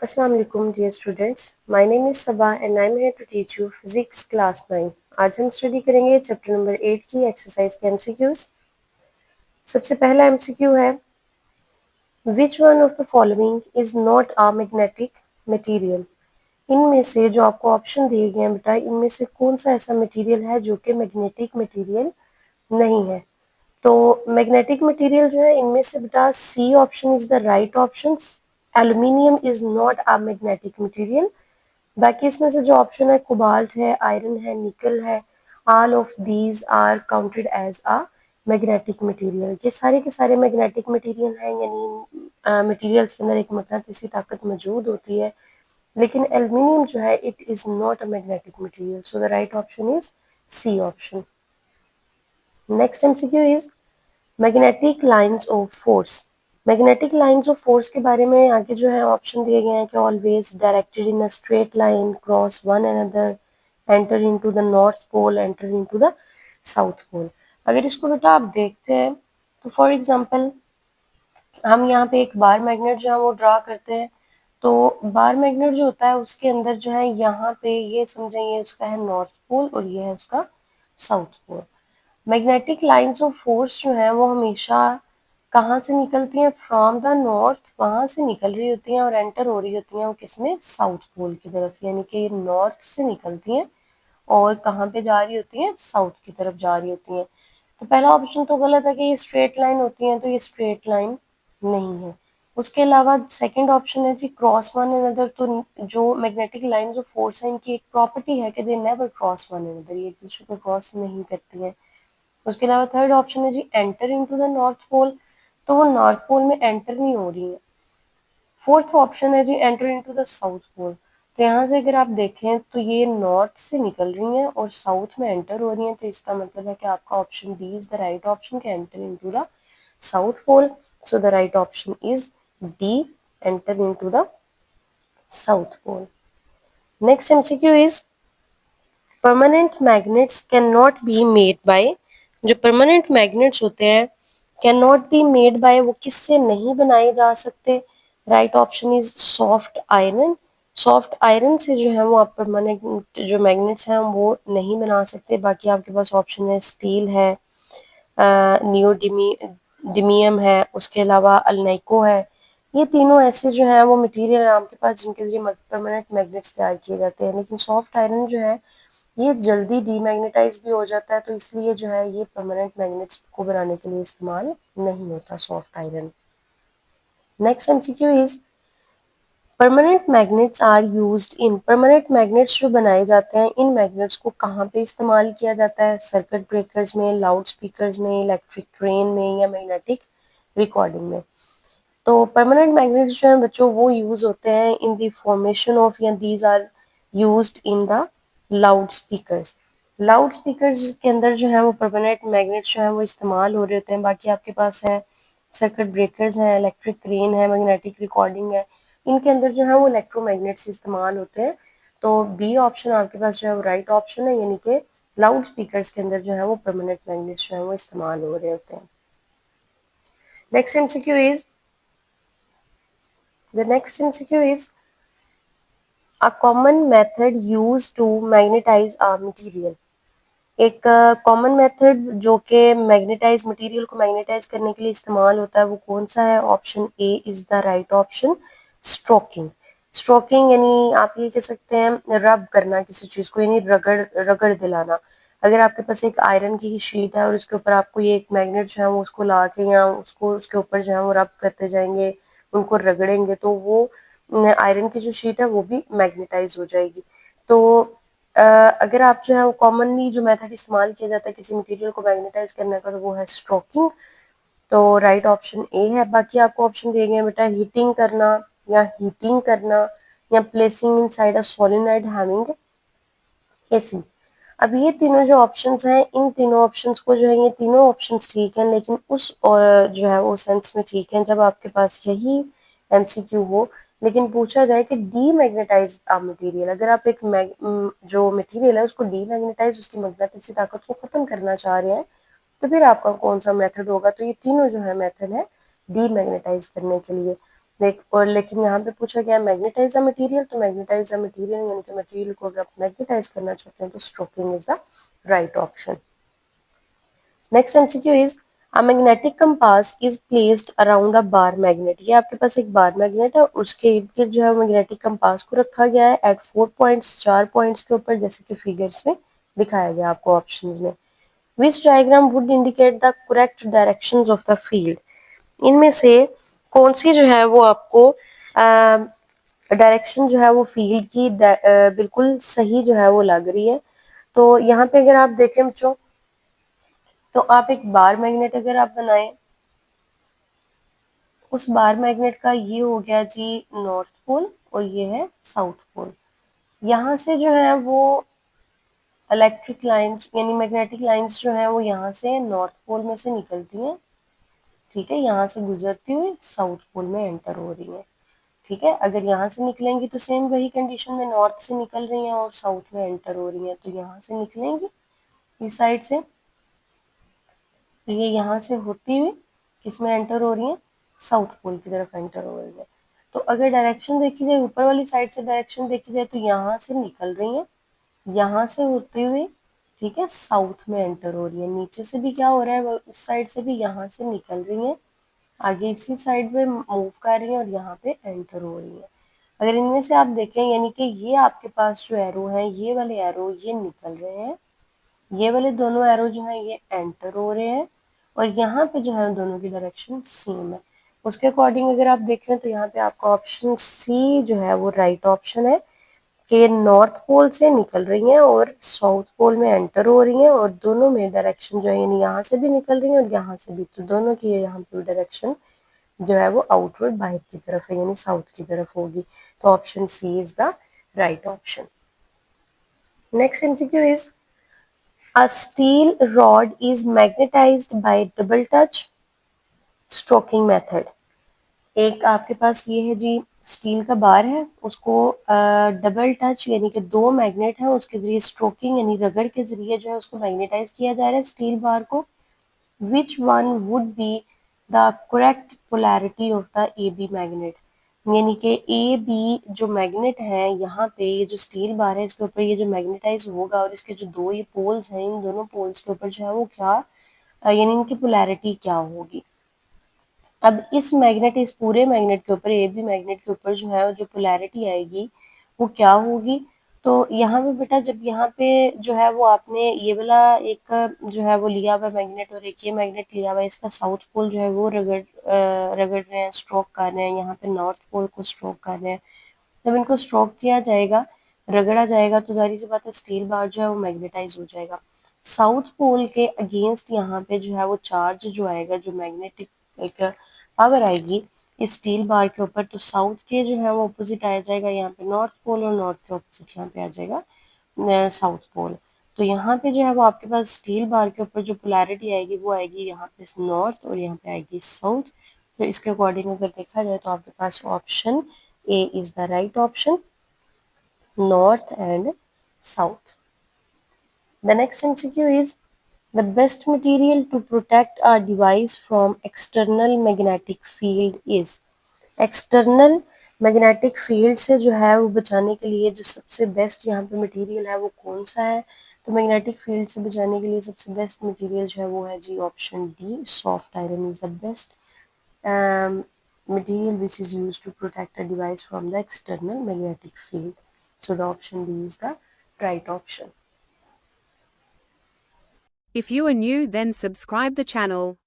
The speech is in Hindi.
Assalamu alaikum dear students. My name is Sabah and I'm here to teach you Physics Class 9. आज हम स्टडी करेंगे चैप्टर नंबर 8 की एक्सरसाइज के MCQs। सबसे पहला MCQ है Which one of the following is not a magnetic material? इनमें से जो आपको ऑप्शन दिए गए हैं बेटा, इनमें से कौन सा ऐसा मटेरियल है जो कि मैग्नेटिक मटेरियल नहीं है? तो मैग्नेटिक मटेरियल जो है इनमें से बेटा C option is the right option. Aluminium is not a magnetic material. बाकी इसमें से जो ऑप्शन है कोबाल्ट है, आयरन है, निकल है, all of these are counted as a magnetic material. ये सारे के सारे मैग्नेटिक मटेरियल हैं, यानी मटेरियल्स के अंदर एक मकनातीसी ताकत मौजूद होती है, लेकिन एल्यूमिनियम जो है it is not a magnetic material. So the right option is C option. Next MCQ is magnetic lines of force. Magnetic lines of force के बारे में आगे जो है ऑप्शन दिए गए हैं कि always directed in a straight line cross one another, enter into the north pole, enter into the south pole. अगर इसको बेटा आप देखते हैं तो फॉर एग्जांपल हम यहाँ पे एक बार मैग्नेट जो है वो ड्रा करते हैं, तो बार मैग्नेट जो होता है उसके अंदर जो है यहाँ पे ये समझें ये उसका है नॉर्थ पोल और ये है उसका south pole. Magnetic lines of force जो है वो हमेशा कहाँ से निकलती हैं? फ्रॉम द नॉर्थ, वहां से निकल रही होती हैं और एंटर हो रही होती हैं वो किसमें? साउथ पोल की तरफ, यानी कि ये नॉर्थ से निकलती हैं और कहाँ पे जा रही होती हैं? साउथ की तरफ जा रही होती हैं। तो पहला ऑप्शन तो गलत है कि ये स्ट्रेट लाइन होती हैं, तो ये स्ट्रेट लाइन नहीं है। उसके अलावा सेकंड ऑप्शन है जी क्रॉस वन अनदर। तो जो मैग्नेटिक लाइंस ऑफ फोर्स है इनकी एक प्रॉपर्टी है कि they never cross one another, ये एक दूसरे को क्रॉस नहीं करती हैं। उसके अलावा थर्ड ऑप्शन है जी enter into the north pole, तो वो नॉर्थ पोल में एंटर नहीं हो रही है। फोर्थ ऑप्शन है जी enter into the south pole, तो यहाँ से अगर आप देखें तो ये नॉर्थ से निकल रही हैं और साउथ में एंटर हो रही हैं, तो इसका मतलब है कि आपका option D is the right option कि enter into the south pole. So the right option is D, enter into the south pole. Next MCQ is permanent magnets can not be made by. जो परमानेंट मैग्नेट्स होते हैं can not be made by, वो किससे नहीं बनाए जा सकते? Right option is soft iron. Soft iron से जो है वो आप परमानेंट जो मैग्नेट्स हैं वो नहीं बना सकते। बाकी आपके पास ऑप्शन है स्टील है, नियोडिमियम है, उसके अलावा अल्नाइको है। ये तीनों ऐसे जो है वो मटेरियल है आपके पास जिनके जरिए परमानेंट मैग्नेट्स तैयार किए जाते हैं, लेकिन सॉफ्ट आयरन जो है ये जल्दी डीमैग्नेटाइज भी हो जाता है, तो इसलिए जो है ये परमानेंट मैग्नेट्स को बनाने के लिए इस्तेमाल नहीं होता soft iron. Next MCQ is permanent magnets are used in. Permanent magnets जो बनाए जाते हैं इन मैग्नेट्स को कहाँ पे इस्तेमाल किया जाता है? सर्किट ब्रेकर्स में, लाउड स्पीकर्स में, इलेक्ट्रिक ट्रेन में या मैग्नेटिक रिकॉर्डिंग में। तो परमानेंट मैग्नेट्स जो हैं बच्चों वो यूज होते हैं इन द फॉर्मेशन ऑफ, या these are used in the loudspeakers. Loudspeakers के अंदर जो है वो परमानेंट मैग्नेट्स जो है वो इस्तेमाल हो रहे होते हैं। बाकी आपके पास है सर्किट ब्रेकर्स हैं, इलेक्ट्रिक क्रेन है, मैग्नेटिक रिकॉर्डिंग है, इनके अंदर जो है वो इलेक्ट्रोमैग्नेट्स इस्तेमाल होते हैं। तो बी ऑप्शन आपके पास जो है वो राइट ऑप्शन है, यानी कि लाउड स्पीकर्स के अंदर जो है वो परमानेंट मैग्नेट्स जो है वो इस्तेमाल हो रहे होते हैं। Next MCQ is The next MCQ is a common method used to magnetize a material. एक कॉमन मेथड जो कि मैग्नेटाइज मटेरियल को मैग्नेटाइज करने के लिए इस्तेमाल होता है वो कौन सा है? Option A is the right option, stroking. Stroking यानी आप ये कह सकते हैं रब करना किसी चीज को, यानी रगड़ रगड़ दिलाना। अगर आपके पास एक आयरन की शीट है और उसके ऊपर आपको ये एक मैग्नेट जो है वो उसको ला के या उसको उसके ऊपर जो है वो रब करते जाएंगे, उनको रगड़ेंगे, तो वो आयरन की जो शीट है वो भी मैग्नेटाइज हो जाएगी। तो अगर आप जो है वो कॉमनली जो मेथड इस्तेमाल किया जाता है किसी मटेरियल को मैग्नेटाइज करने का तो वो है स्ट्रोकिंग। तो राइट ऑप्शन ए है। बाकी आपको ऑप्शन दिए गए हैं बेटा हीटिंग करना या हीटिंग करना या placing inside a solenoid having AC. अब ये तीनों जो ऑप्शंस हैं इन तीनों ऑप्शंस को जो है ये तीनों ऑप्शंस ठीक हैं, लेकिन उस जो है वो सेंस में ठीक है जब आपके पास यही एमसीक्यू हो लेकिन पूछा जाए कि डीमैग्नेटाइज मटेरियल, अगर आप एक जो मटेरियल है उसको डीमैग्नेटाइज उसकी मैग्नेटिक ताकत को खत्म करना चाह रहे हैं तो फिर आपका कौन सा मेथड होगा? तो ये तीनों जो है मेथड है डीमैग्नेटाइज करने के लिए। और लेकिन यहाँ पे पूछा गया मैग्नेटाइज अ मटेरियल, तो मैग्नेटाइज अ मटेरियल यानी कि मटेरियल को अगर आप मैग्नेटाइज करना चाहते हैं तो stroking is the right option. Next MCQ is a magnetic compass is placed around a bar magnet. ये आपके पास एक बार मैग्नेट है, उसके इर्द गिर्द जो है मैग्नेटिक कंपास को रखा गया है एट 4 पॉइंट्स, 4 पॉइंट्स के ऊपर, जैसे कि फिगर्स में दिखाया गया आपको ऑप्शंस में। Which diagram would indicate the correct directions of the field. इनमें से कौन सी जो है वो आपको डायरेक्शन जो है वो फील्ड की बिल्कुल सही जो है वो लग रही है। तो यहाँ पे अगर आप देखें बच्चों, तो आप एक बार मैग्नेट अगर आप बनाएं, उस बार मैग्नेट का ये हो गया जी नॉर्थ पोल और ये है साउथ पोल। यहाँ से जो है वो इलेक्ट्रिक लाइंस यानी मैग्नेटिक लाइंस जो है वो यहाँ से नॉर्थ पोल में से निकलती हैं, ठीक है, यहाँ से गुजरती हुई साउथ पोल में एंटर हो रही है, ठीक है। अगर यहाँ से निकलेंगी तो सेम वही कंडीशन में नॉर्थ से निकल रही हैं और साउथ में एंटर हो रही हैं, तो यहाँ से निकलेंगी इस साइड से, तो ये यहाँ से होती हुई किस में एंटर हो रही है, साउथ पोल की तरफ एंटर हो रही है। तो अगर डायरेक्शन देखी जाए, ऊपर वाली साइड से डायरेक्शन देखी जाए, तो यहाँ से निकल रही है, यहाँ से होते हुए, ठीक है, साउथ में एंटर हो रही है। नीचे से भी क्या हो रहा है, इस साइड से भी यहाँ से निकल रही है, आगे इसी साइड में मूव कर रही है और यहाँ पे एंटर हो रही है। अगर इनमें से आप देखें, यानी कि ये आपके पास जो एरो हैं, ये वाले एरो ये निकल रहे हैं, ये वाले दोनों एरो जो हैं ये एंटर हो रहे हैं, और यहाँ पे जो है दोनों की डायरेक्शन सेम है। उसके अकॉर्डिंग अगर आप देखें तो यहाँ पे आपका ऑप्शन सी जो है वो राइट ऑप्शन है कि नॉर्थ पोल से निकल रही हैं और साउथ पोल में एंटर हो रही हैं, और दोनों में डायरेक्शन जो है यानी यहाँ से भी निकल रही हैं और यहाँ से भी, तो दोनों की यहाँ पे डायरेक्शन जो है वो आउटवर्ड बाहर की तरफ है यानी साउथ की तरफ होगी। तो option C is the right option. Next MCQ is a steel rod is magnetised by double touch stroking method. एक आपके पास ये है जी स्टील का बार है, उसको डबल टच यानी कि दो मैग्नेट है उसके जरिए स्ट्रोकिंग यानी रगड़ के जरिए जो है उसको मैग्नेटाइज किया जा रहा है स्टील बार को। Which one would be the correct polarity of the AB magnet? यानी कि ए बी जो मैग्नेट है यहाँ पे, ये जो स्टील बार है इसके ऊपर ये जो मैग्नेटाइज होगा और इसके जो दो ये पोल्स हैं, इन दोनों पोल्स के ऊपर जो है वो क्या यानी इनकी पोलैरिटी क्या होगी। अब इस मैग्नेट, इस पूरे मैग्नेट के ऊपर, ए बी मैग्नेट के ऊपर जो है जो पोलैरिटी आएगी वो क्या होगी। तो यहाँ पे बेटा जब यहाँ पे जो है वो आपने ये वाला एक जो है वो लिया हुआ मैग्नेट और एक ये मैग्नेट लिया हुआ है, इसका साउथ पोल जो है वो रगड़ रहे हैं, स्ट्रोक कर रहे हैं, यहाँ पे नॉर्थ पोल को स्ट्रोक कर रहे हैं। जब इनको स्ट्रोक किया जाएगा, रगड़ा जाएगा, तो जाहिर सी बात है स्टील बार जो है वो मैग्नेटाइज हो जाएगा। साउथ पोल के अगेंस्ट यहाँ पे जो है वो चार्ज जो आएगा, जो मैग्नेटिक एक पावर आएगी इस स्टील बार के ऊपर, तो साउथ के जो है वो अपोजिट आ जाएगा यहाँ पे नॉर्थ पोल, और नॉर्थ के अपोजिट यहाँ पे आ जाएगा साउथ पोल। तो यहाँ पे जो है वो आपके पास स्टील बार के ऊपर जो पोलैरिटी आएगी वो आएगी यहाँ पे नॉर्थ और यहाँ पे आएगी साउथ। तो इसके अकॉर्डिंग अगर देखा जाए तो आपके पास option A is the right option, north and south. The next MCQ is the best material to protect a device from external magnetic field is। External magnetic field से जो है वो बचाने के लिए जो सबसे बेस्ट यहाँ पे मटेरियल है वो कौन सा है। तो मैग्नेटिक फील्ड से बचाने के लिए सबसे बेस्ट मटेरियल जो है वो है जी option D, soft iron is the best material which is used to protect a device from the external magnetic field. So the option D is the right option. If you are new, then subscribe the channel.